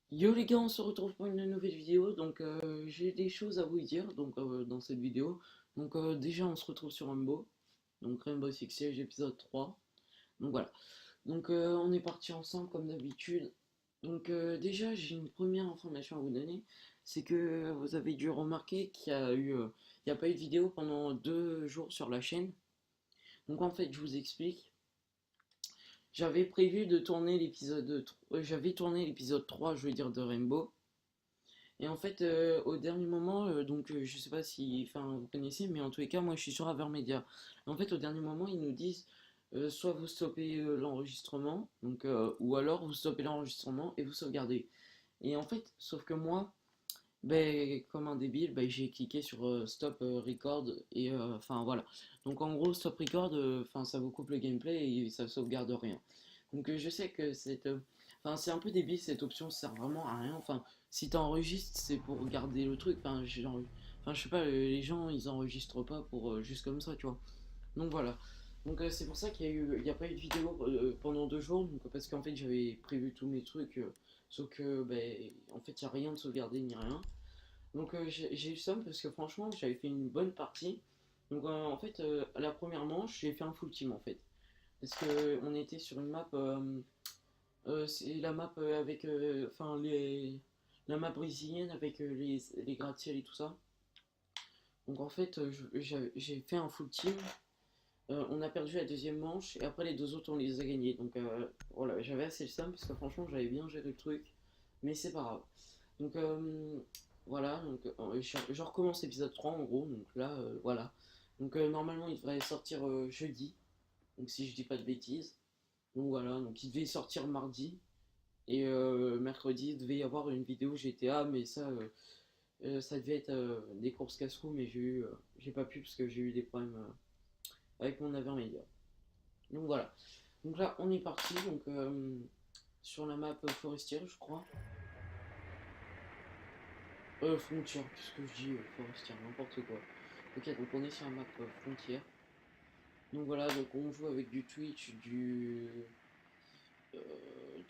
Yo les gars, on se retrouve pour une nouvelle vidéo. J'ai des choses à vous dire dans cette vidéo. Déjà on se retrouve sur Rainbow. Donc Rainbow Six Siege épisode 3. Donc voilà. On est parti ensemble comme d'habitude. Déjà j'ai une première information à vous donner. C'est que vous avez dû remarquer il y a pas eu de vidéo pendant 2 jours sur la chaîne. Donc en fait je vous explique. J'avais prévu de tourner j'avais tourné l'épisode 3, je veux dire, de Rainbow. Et en fait, au dernier moment, je sais pas si, enfin, vous connaissez, mais en tous les cas, moi, je suis sur Avermedia. En fait, au dernier moment, ils nous disent soit vous stoppez l'enregistrement, ou alors vous stoppez l'enregistrement et vous sauvegardez. Et en fait, sauf que moi, ben, comme un débile, ben, j'ai cliqué sur stop record et enfin voilà. Donc en gros, stop record, enfin, ça vous coupe le gameplay et ça sauvegarde rien. Je sais que enfin, c'est un peu débile cette option, ça sert vraiment à rien. Enfin, si t'enregistres, c'est pour garder le truc. Enfin, je sais pas, les gens ils enregistrent pas pour juste comme ça, tu vois. Donc voilà. C'est pour ça il y a pas eu de vidéo pendant 2 jours, parce qu'en fait j'avais prévu tous mes trucs, sauf que ben, en fait il y a rien de sauvegardé ni rien. J'ai eu le seum parce que franchement j'avais fait une bonne partie. À la première manche j'ai fait un full team en fait, parce que on était sur une map. C'est la map avec la map brésilienne avec les gratte-ciel et tout ça. J'ai fait un full team. On a perdu la deuxième manche et après les deux autres on les a gagnés. Voilà, j'avais assez le seum parce que franchement j'avais bien géré le truc, mais c'est pas grave. Donc euh, je recommence l'épisode 3 en gros. Voilà. Normalement il devrait sortir jeudi, donc si je dis pas de bêtises. Donc il devait sortir mardi. Et mercredi, il devait y avoir une vidéo GTA, mais ça devait être des courses casse-cou, mais j'ai pas pu parce que j'ai eu des problèmes avec mon Avermedia. Donc voilà. Donc là, on est parti sur la map forestière, je crois. Frontière, qu'est-ce que je dis forestière, n'importe quoi. Ok, donc on est sur la map frontière. Donc on joue avec du Twitch, du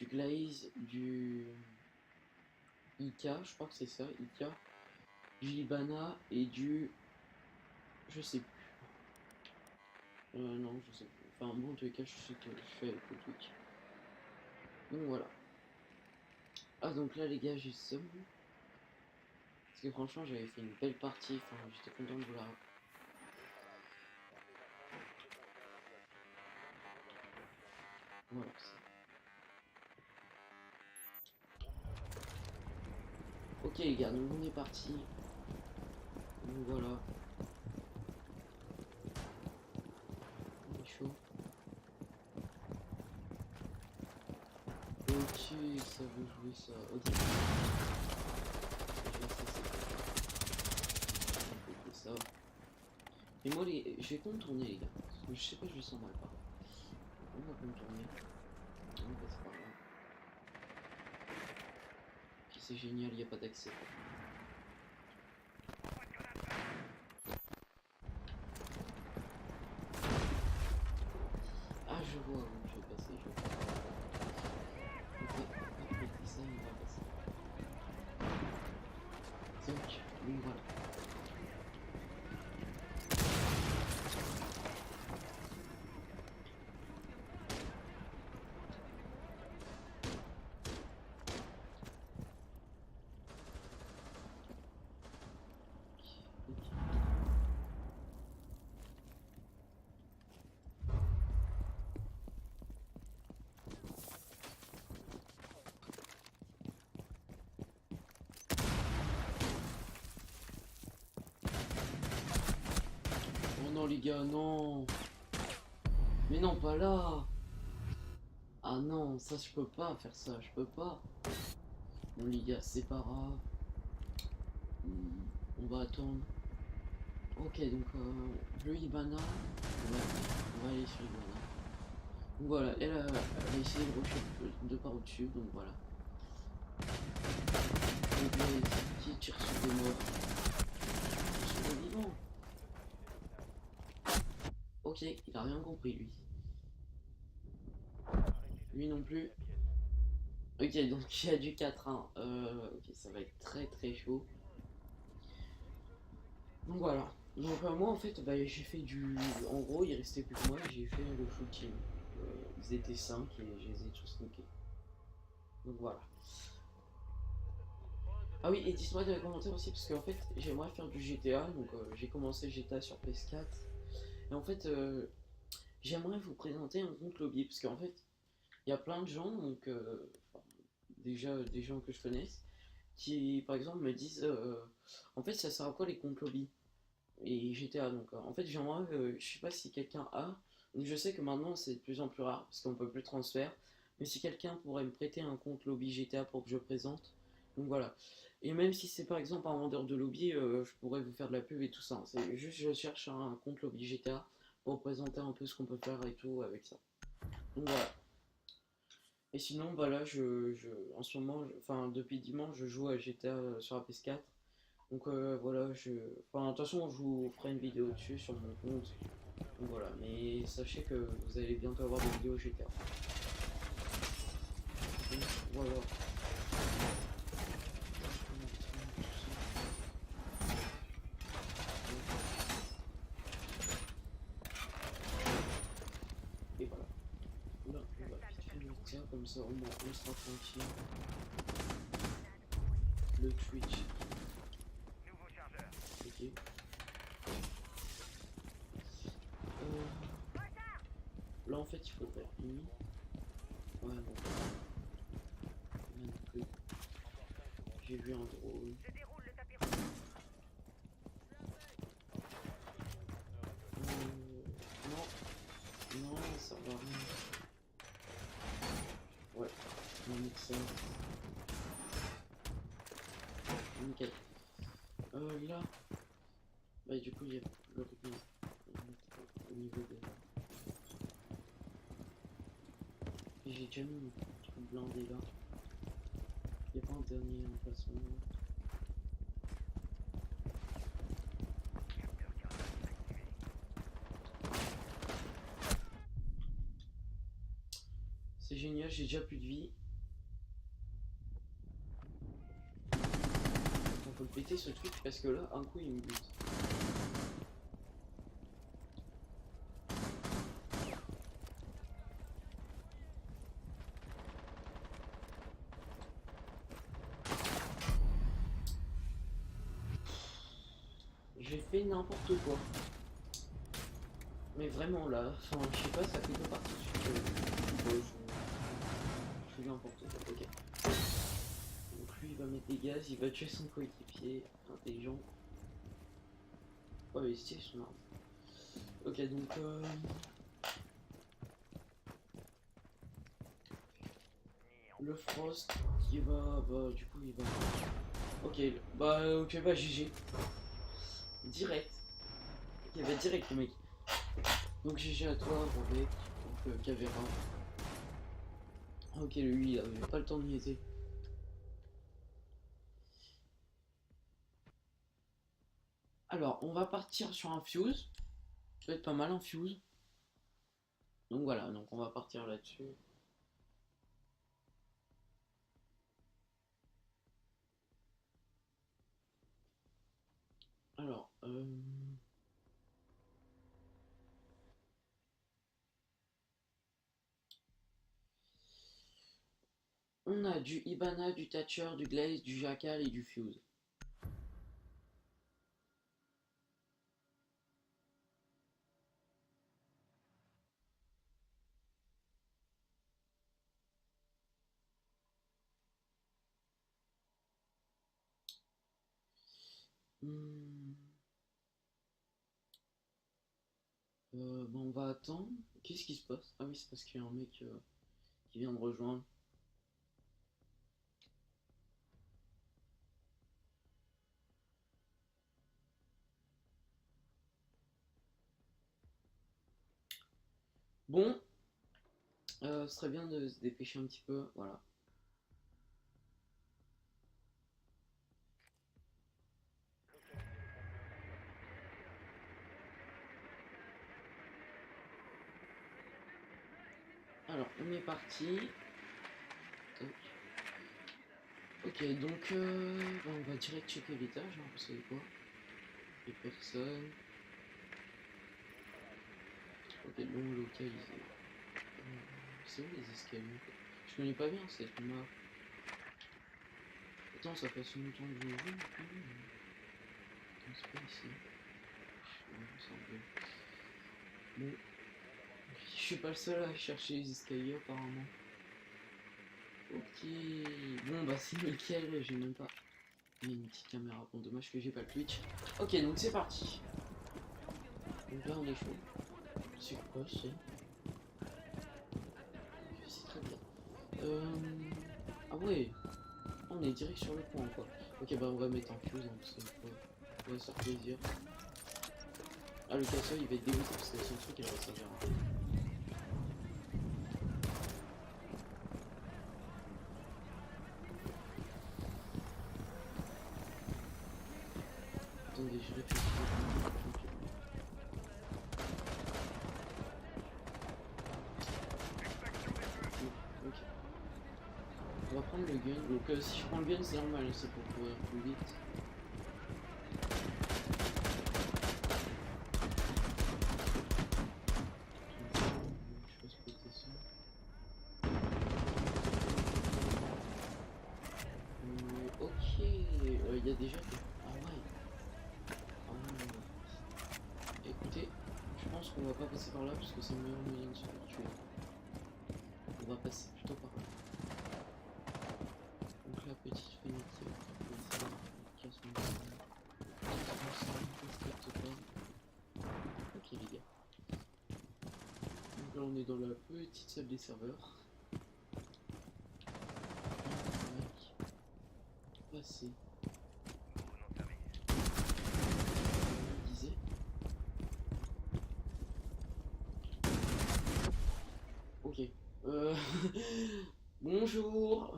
Glaze, du Ika, je crois que c'est ça, Ika, du Libana et du. Je sais plus. Non, je sais plus. Enfin, bon, en tous les cas, je sais que je fais avec le Twitch. Donc voilà. Ah, donc là, les gars, j'ai seum. Parce que franchement, j'avais fait une belle partie. Enfin, j'étais content de vous la. Voilà. Ok, les gars, donc on est parti. Donc voilà. On est chaud. Ok, ça veut jouer ça. Ok. Je vais ça. Et moi, je vais contourner, les gars. Parce que je sais pas, je le sens mal par là. On va contourner. Non, bah, c'est pas grave. Puis c'est génial, il n'y a pas d'accès. Ah, je vois où je vais passer. Je vois. Ok, après ça, il va passer. Donc voilà. Oh non, les gars, non. Mais non, pas là. Ah non, ça, je peux pas faire ça. Je peux pas. Bon, les gars, c'est pas grave. On va attendre. Ok, le Ibana. On va aller sur Ibana. Donc voilà, elle a essayé de rusher de par au-dessus. Donc voilà. Donc là, qui tire sur des morts. Sur des vivants. Ok, il a rien compris, lui. Lui non plus. Ok, donc il y a du 4-1. Ok, ça va être très très chaud. Donc voilà. Donc moi en fait, bah, j'ai fait du... En gros, il restait plus que moi, j'ai fait le full team. Ils étaient 5 et je les ai tous niqués. Donc voilà. Ah oui, et dites-moi dans les commentaires aussi, parce qu'en fait, j'aimerais faire du GTA, donc j'ai commencé GTA sur PS4. Et en fait, j'aimerais vous présenter un compte lobby, parce qu'en fait, il y a plein de gens, donc enfin, déjà des gens que je connaisse, qui par exemple me disent en fait, ça sert à quoi les comptes lobby et GTA. Donc en fait, j'aimerais, je sais pas si quelqu'un a, donc je sais que maintenant c'est de plus en plus rare, parce qu'on peut plus transférer, mais si quelqu'un pourrait me prêter un compte lobby GTA pour que je présente, donc voilà. Et même si c'est par exemple un vendeur de lobby, je pourrais vous faire de la pub et tout ça. C'est juste je cherche un compte lobby GTA pour présenter un peu ce qu'on peut faire et tout avec ça. Donc voilà. Et sinon, bah là, en ce moment, enfin depuis dimanche, je joue à GTA sur la PS4. Donc voilà, enfin de toute façon, je vous ferai une vidéo dessus sur mon compte. Donc voilà, mais sachez que vous allez bientôt avoir des vidéos GTA. Donc voilà. Et voilà. Là, on va vite fait mettre ça, comme ça au moins on sera tranquille. Le Twitch. Ok. Là en fait il faudrait une. Ouais bon, même plus. J'ai vu un drone. Non, non, ça va rien. Ouais, un mixeur. Nickel. Là, bah du coup il y a le rythme au niveau de... J'ai déjà mis mon truc blindé là. Il n'y a pas un dernier emplacement. C'est génial, j'ai déjà plus de vie. On peut le péter ce truc parce que là, un coup il me bute. J'ai fait n'importe quoi. Mais vraiment là, enfin je sais pas, ça fait deux parties sur je fais n'importe quoi, ok. Donc lui il va mettre des gaz, il va tuer son coéquipier, intelligent. Ouais, il stylé son arme. Ok, donc le Frost qui va, bah du coup il va... Ok, bah GG. Direct. Ok, bah direct le mec. Donc GG à toi, Robek, donc Cavera. Ok, lui il avait pas le temps de niaiser. Alors, on va partir sur un fuse. Ça peut être pas mal un fuse. Donc voilà, donc on va partir là-dessus. Alors, on a du Ibana, du Thatcher, du Glaze, du Jackal et du Fuse. Hmm, bon, on va attendre. Qu'est-ce qui se passe? Ah oui, c'est parce qu'il y a un mec qui vient de rejoindre. Bon, ce serait bien de se dépêcher un petit peu. Voilà. Alors, on est parti. Tac. Ok, donc bon, on va direct checker l'étage, hein, vous savez quoi? Et personne. Ok, non localisé. C'est où les escaliers? Je connais pas bien cette map. Attends, ça fait si longtemps que je joue. Attends, c'est pas ici. Bon, je suis pas le seul à chercher les escaliers apparemment. Ok, bon bah c'est nickel, j'ai même pas. Il y a une petite caméra, bon dommage que j'ai pas le Twitch. Ok, donc c'est parti. Donc là on est chaud. C'est quoi c'est? C'est très bien. Ah ouais, on est direct sur le point quoi. Ok bah on va mettre un fuse, hein, c'est quoi. On va se faire plaisir. Ah le casseur il va être dégoûté parce que son truc il va pas servir. Attendez, je réfléchis. Ok. On va prendre le gun. Donc si je prends le gun c'est normal, c'est pour courir plus vite. Je passe péter ça. Ok, il y a déjà des... Ah ouais. Ah ouais. Écoutez, je pense qu'on va pas passer par là parce que c'est le meilleur moyen de se faire tuer. On va passer plutôt par là. Donc la petite fenêtre casse mon respecte pas. Ok les gars. Donc là on est dans la petite salle des serveurs. Passer. Disait. Ok. Bonjour.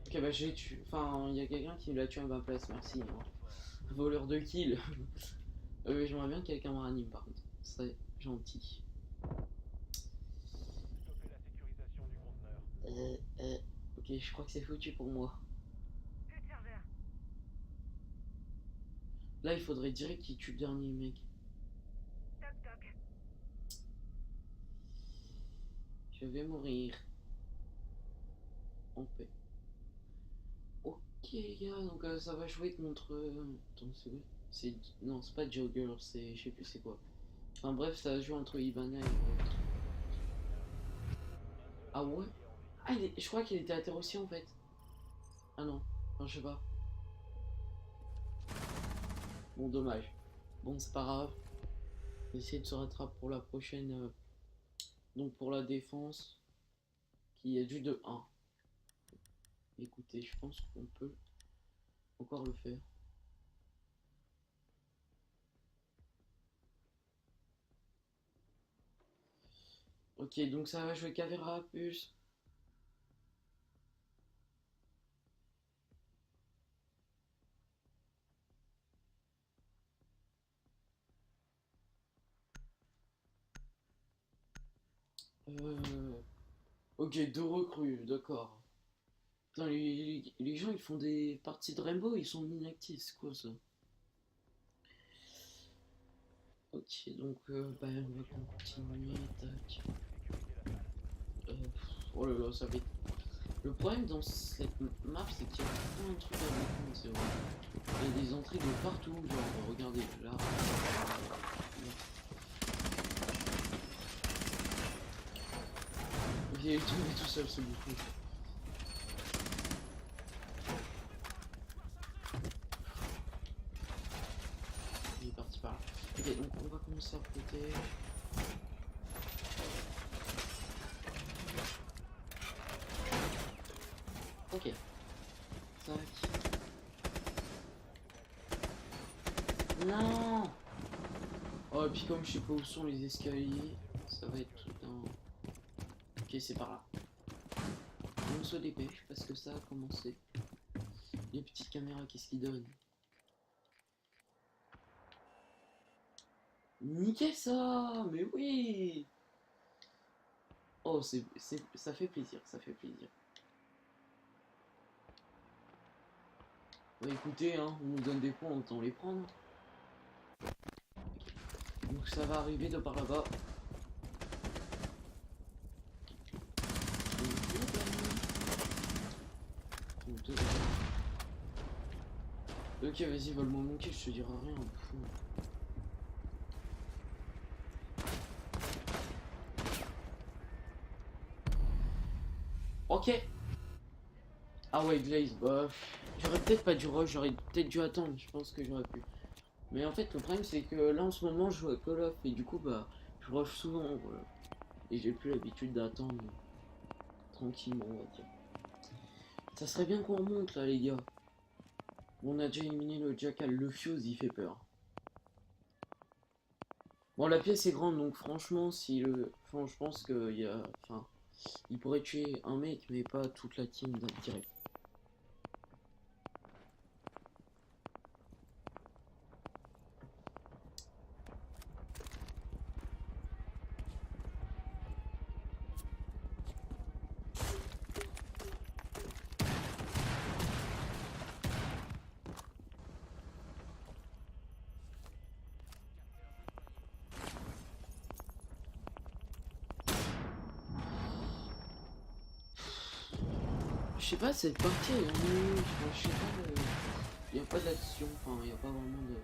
Ok bah j'ai tué. Enfin il y a quelqu'un qui l'a tué à ma place, merci. Hein. Voleur de kill. J'aimerais bien que quelqu'un me ranime par contre. Ce serait gentil. Euh, euh, ok, je crois que c'est foutu pour moi. Là, il faudrait direct qu'il tue le dernier mec. Je vais mourir. En paix. Ok, les gars, donc ça va jouer contre. Attends, c'est quoi? C'est. Non, c'est pas Jogger, c'est. Je sais plus c'est quoi. Enfin bref, ça va jouer entre Ivana et l'autre. Ah ouais? Ah, je crois qu'il était à terre aussi en fait. Ah non, enfin, je sais pas. Bon, dommage. Bon, c'est pas grave. On va essayer de se rattraper pour la prochaine. Donc pour la défense, qui est du 2-1. Écoutez, je pense qu'on peut encore le faire. Ok, donc ça va jouer Caveira plus. Ok, deux recrues, d'accord. Putain, les gens ils font des parties de Rainbow, ils sont inactifs, c'est quoi ça? Ok, donc bah, on va continuer, tac. Euh, oh là là, ça va être... Le problème dans cette map, c'est qu'il y a plein de trucs à défendre, c'est vrai. Il y a des entrées de partout, genre, regardez, là. Il est tombé tout seul, ce bouffon. Il est parti par là. Ok, donc on va commencer à protéger. Ok. Tac. Non. Oh, et puis comme je sais pas où sont les escaliers, ça va être tout un... Ok, c'est par là. On se dépêche parce que ça a commencé. Les petites caméras, qu'est-ce qu'ils donnent? Niquez ça. Mais oui. Oh, ça fait plaisir, ça fait plaisir. Bah écoutez, hein, on nous donne des points, autant les prendre. Donc ça va arriver de par là-bas. Ok, vas-y, vole-moi mon kill, je te dirai rien. Fou. Ok. Ah ouais, Glaze, bah... J'aurais peut-être pas dû rush, j'aurais peut-être dû attendre, je pense que j'aurais pu. Mais en fait, le problème, c'est que là, en ce moment, je joue à Call of, et du coup, bah, je rush souvent, voilà. Et j'ai plus l'habitude d'attendre tranquillement, on va dire. Ça serait bien qu'on remonte, là, les gars. Bon, on a déjà éliminé le Jackal, le Fuse, il fait peur. Bon, la pièce est grande, donc franchement, si le... Enfin, je pense qu'il y a... Enfin, il pourrait tuer un mec, mais pas toute la team direct. Je sais pas, cette partie est ennuyeuse, enfin, je sais pas, il n'y a pas d'action, enfin, il n'y a pas vraiment de...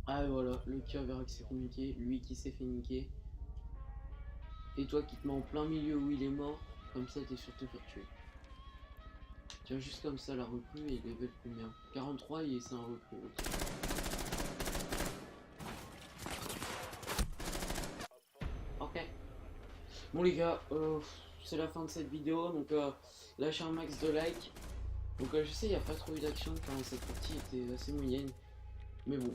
Ah voilà, le qui verra que c'est communiqué, lui qui s'est fait niquer. Et toi qui te mets en plein milieu où il est mort, comme ça t'es sûr de te faire tuer. Tiens, juste comme ça, la recrue est level combien? 43 et c'est un recrue, ok. Ok. Bon les gars, c'est la fin de cette vidéo, donc lâchez un max de likes. Donc je sais, il n'y a pas trop eu d'action, quand cette partie était assez moyenne. Mais bon.